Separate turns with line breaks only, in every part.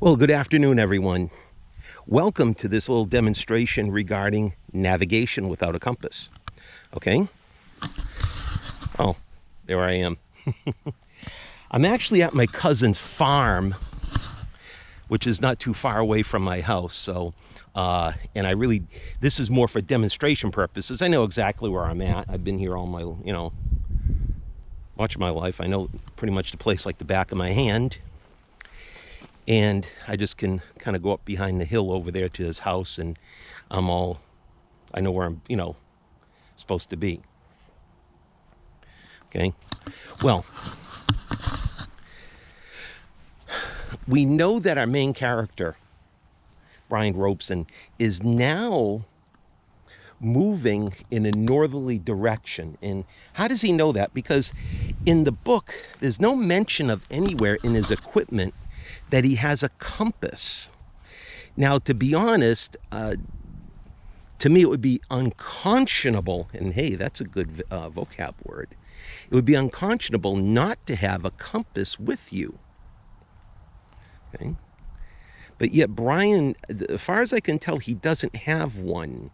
Well, good afternoon, everyone. Welcome to this little demonstration regarding navigation without a compass. Okay? Oh, there I am. I'm actually at my cousin's farm, which is not too far away from my house. So, this is more for demonstration purposes. I know exactly where I'm at. I've been here all my, much of my life. I know pretty much the place like the back of my hand. And I just can kind of go up behind the hill over there to his house, and I know where I'm, supposed to be. Okay? Well, we know that our main character, Brian Robeson, is now moving in a northerly direction. And how does he know that? Because in the book, there's no mention of anywhere in his equipment that he has a compass. Now, to be honest, to me it would be unconscionable, and hey, that's a good vocab word. It would be unconscionable not to have a compass with you. Okay? But yet Brian, as far as I can tell, he doesn't have one.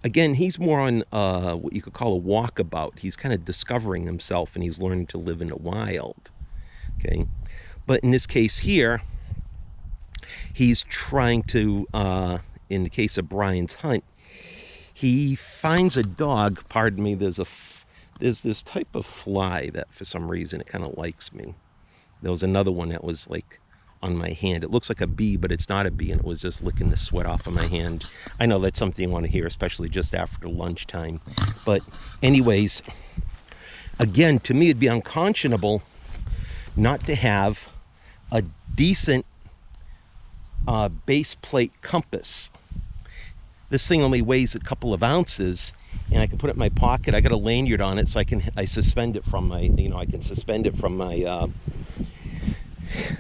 Again, he's more on what you could call a walkabout. He's kind of discovering himself, and he's learning to live in the wild. Okay? But in this case here, he's trying to, in the case of Brian's hunt, he finds a dog. Pardon me, there's this type of fly that for some reason it kind of likes me. There was another one that was like on my hand. It looks like a bee, but it's not a bee, and it was just licking the sweat off of my hand. I know that's something you want to hear, especially just after lunchtime. But anyways, again, to me it'd be unconscionable not to have a decent base plate compass. This thing only weighs a couple of ounces, and I can put it in my pocket. I got a lanyard on it, so I suspend it from my, I can suspend it from my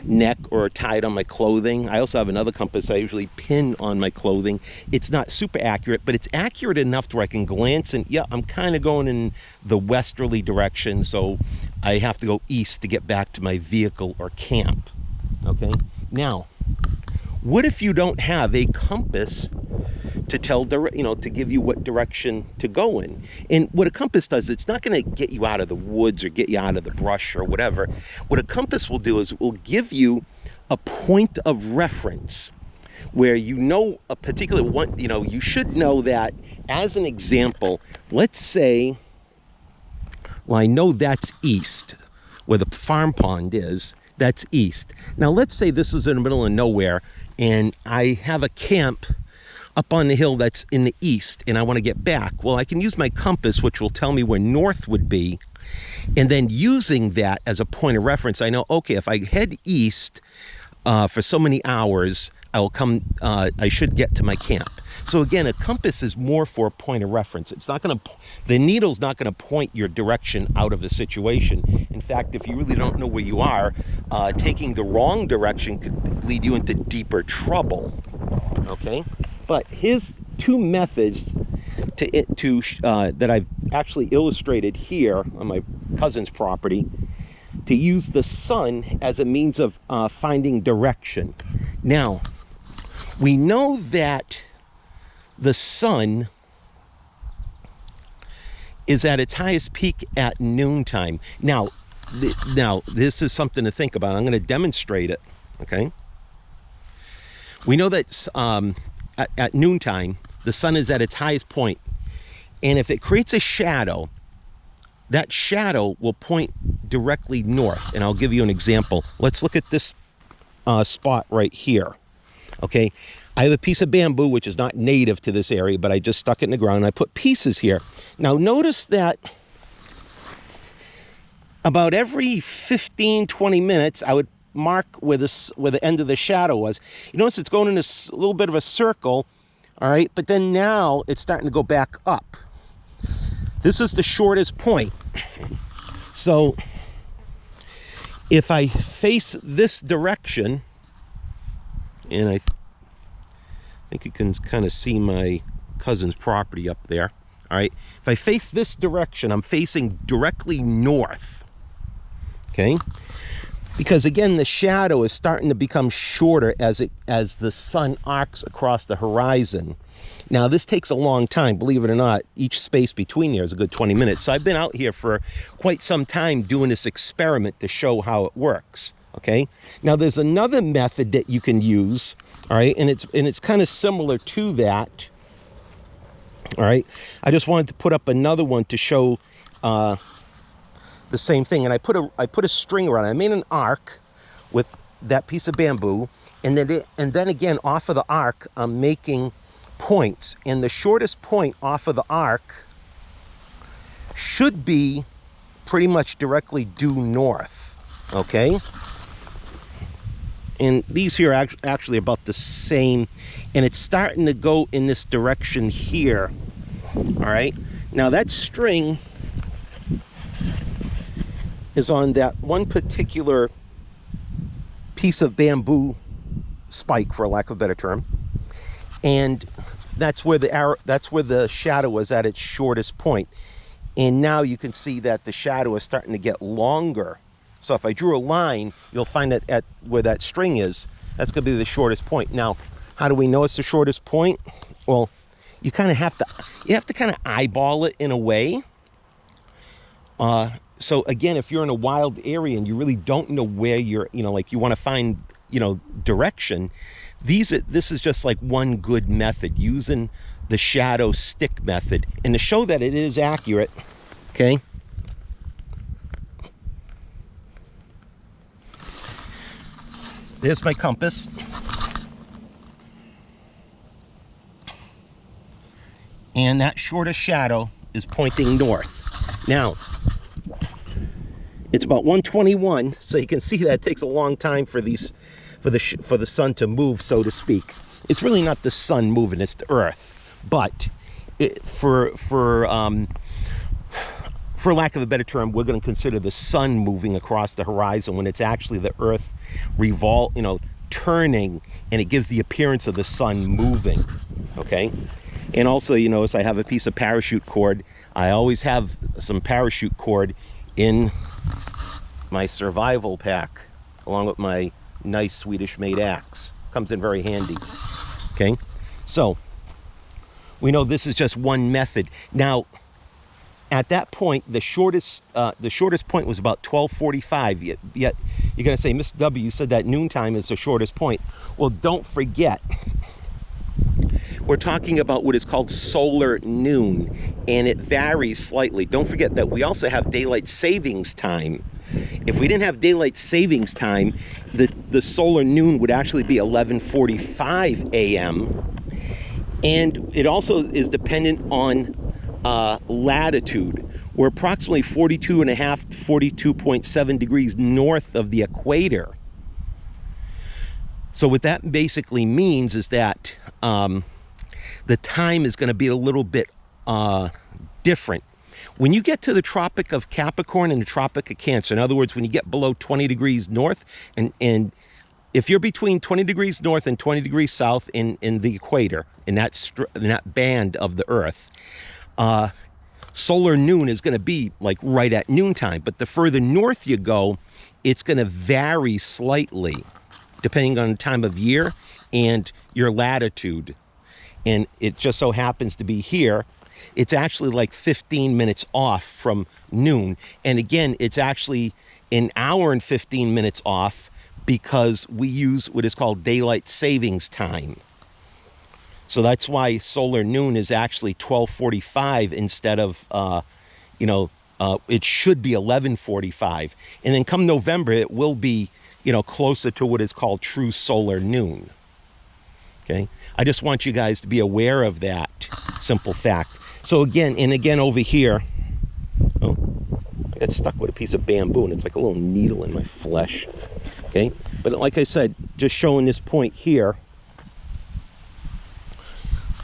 neck or tie it on my clothing. I also have another compass I usually pin on my clothing. It's not super accurate, but it's accurate enough to where I can glance, and yeah, I'm kind of going in the westerly direction, so I have to go east to get back to my vehicle or camp. Okay, now, what if you don't have a compass to tell, to give you what direction to go in? And what a compass does, it's not going to get you out of the woods or get you out of the brush or whatever. What a compass will do is it will give you a point of reference where a particular one, you should know that. As an example, let's say, well, I know that's east, where the farm pond is. That's east. Now let's say this is in the middle of nowhere, and I have a camp up on the hill that's in the east, and I want to get back. Well, I can use my compass, which will tell me where north would be, and then using that as a point of reference, I know, okay, if I head east for so many hours, I should get to my camp. So again, a compass is more for a point of reference. It's not going to, the needle's not going to point your direction out of a situation. In fact, if you really don't know where you are, taking the wrong direction could lead you into deeper trouble. Okay, but here's two methods that I've actually illustrated here on my cousin's property to use the sun as a means of finding direction. Now, we know that the sun is at its highest peak at noontime. Now, this is something to think about. I'm going to demonstrate it, okay? We know that at noontime, the sun is at its highest point. And if it creates a shadow, that shadow will point directly north. And I'll give you an example. Let's look at this spot right here, okay? I have a piece of bamboo, which is not native to this area, but I just stuck it in the ground, and I put pieces here. Now, notice that about every 15, 20 minutes, I would mark where the end of the shadow was. You notice it's going in a little bit of a circle, all right? But then now it's starting to go back up. This is the shortest point. So if I face this direction, and I think you can kind of see my cousin's property up there. All right, if I face this direction, I'm facing directly north. Okay, Because again, the shadow is starting to become shorter as the sun arcs across the horizon. Now, this takes a long time, believe it or not. Each space between there is a good 20 minutes. So I've been out here for quite some time doing this experiment to show how it works, okay? Now, there's another method that you can use, all right? And it's kind of similar to that, all right? I just wanted to put up another one to show the same thing. And I put a string around it. I made an arc with that piece of bamboo. And then again, off of the arc, I'm making points, and the shortest point off of the arc should be pretty much directly due north, okay? And these here are actually about the same, and it's starting to go in this direction here, all right? Now that string is on that one particular piece of bamboo spike, for lack of a better term, and that's where the shadow was at its shortest point. And now you can see that the shadow is starting to get longer. So if I drew a line, you'll find that at where that string is, that's going to be the shortest point. Now, how do we know it's the shortest point? Well, you have to kind of eyeball it in a way. So again, if you're in a wild area and you really don't know where you're, like you want to find, direction, this is just like one good method, using the shadow stick method. And to show that it is accurate, okay, there's my compass. And that shortest shadow is pointing north. Now, it's about 1:21, so you can see that it takes a long time for the sun to move, so to speak. It's really not the sun moving, it's the earth. But for lack of a better term, we're going to consider the sun moving across the horizon when it's actually the earth turning, and it gives the appearance of the sun moving, okay? And also, you notice I have a piece of parachute cord. I always have some parachute cord in my survival pack, along with my nice Swedish-made axe. Comes in very handy, okay? So, we know this is just one method. Now, at that point, the shortest point was about 12:45. Yet you're going to say, Mr. W, you said that noontime is the shortest point. Well, don't forget, we're talking about what is called solar noon, and it varies slightly. Don't forget that we also have daylight savings time. If we didn't have daylight savings time, the solar noon would actually be 11:45 a.m. And it also is dependent on latitude. We're approximately 42.5 to 42.7 degrees north of the equator. So what that basically means is that the time is going to be a little bit different. When you get to the Tropic of Capricorn and the Tropic of Cancer, in other words, when you get below 20 degrees north, and if you're between 20 degrees north and 20 degrees south in the equator, in that band of the Earth, solar noon is going to be like right at noontime. But the further north you go, it's going to vary slightly depending on the time of year and your latitude. And it just so happens to be here, it's actually like 15 minutes off from noon. And again, it's actually an hour and 15 minutes off because we use what is called daylight savings time. So that's why solar noon is actually 12:45 instead of, it should be 11:45. And then come November, it will be, closer to what is called true solar noon. Okay? I just want you guys to be aware of that simple fact. So again over here, I got stuck with a piece of bamboo and it's like a little needle in my flesh. Okay? But like I said, just showing this point here,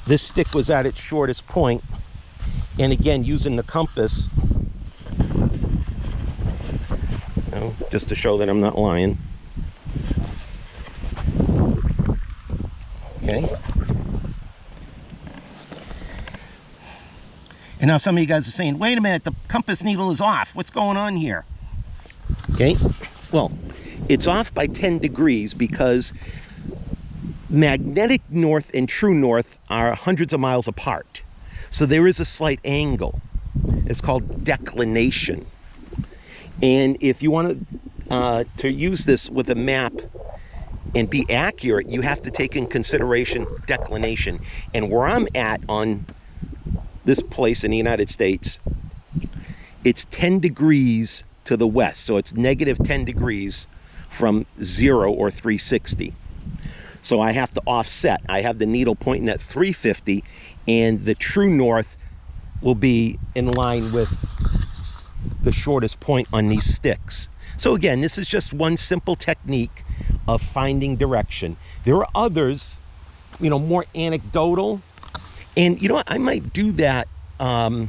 this stick was at its shortest point, and again, using the compass, just to show that I'm not lying. Okay. And now some of you guys are saying, wait a minute, the compass needle is off. What's going on here? Okay. Well, It's off by 10 degrees because magnetic north and true north are hundreds of miles apart. So there is a slight angle. It's called declination. And if you want to use this with a map and be accurate, you have to take in consideration declination. And where I'm at on this place in the United States, it's 10 degrees to the west. So it's negative 10 degrees from 0 or 360. So I have to offset. I have the needle pointing at 350, and the true north will be in line with the shortest point on these sticks. So again, this is just one simple technique of finding direction. There are others, more anecdotal, and I might do that at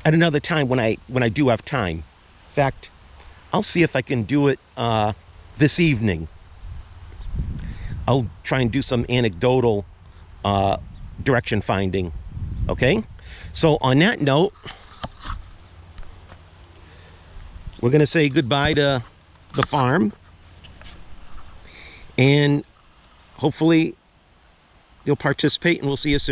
another time when I do have time. In fact, I'll see if I can do it this evening. I'll try and do some anecdotal direction finding. Okay? So on that note, we're going to say goodbye to the farm. And hopefully you'll participate, and we'll see you soon.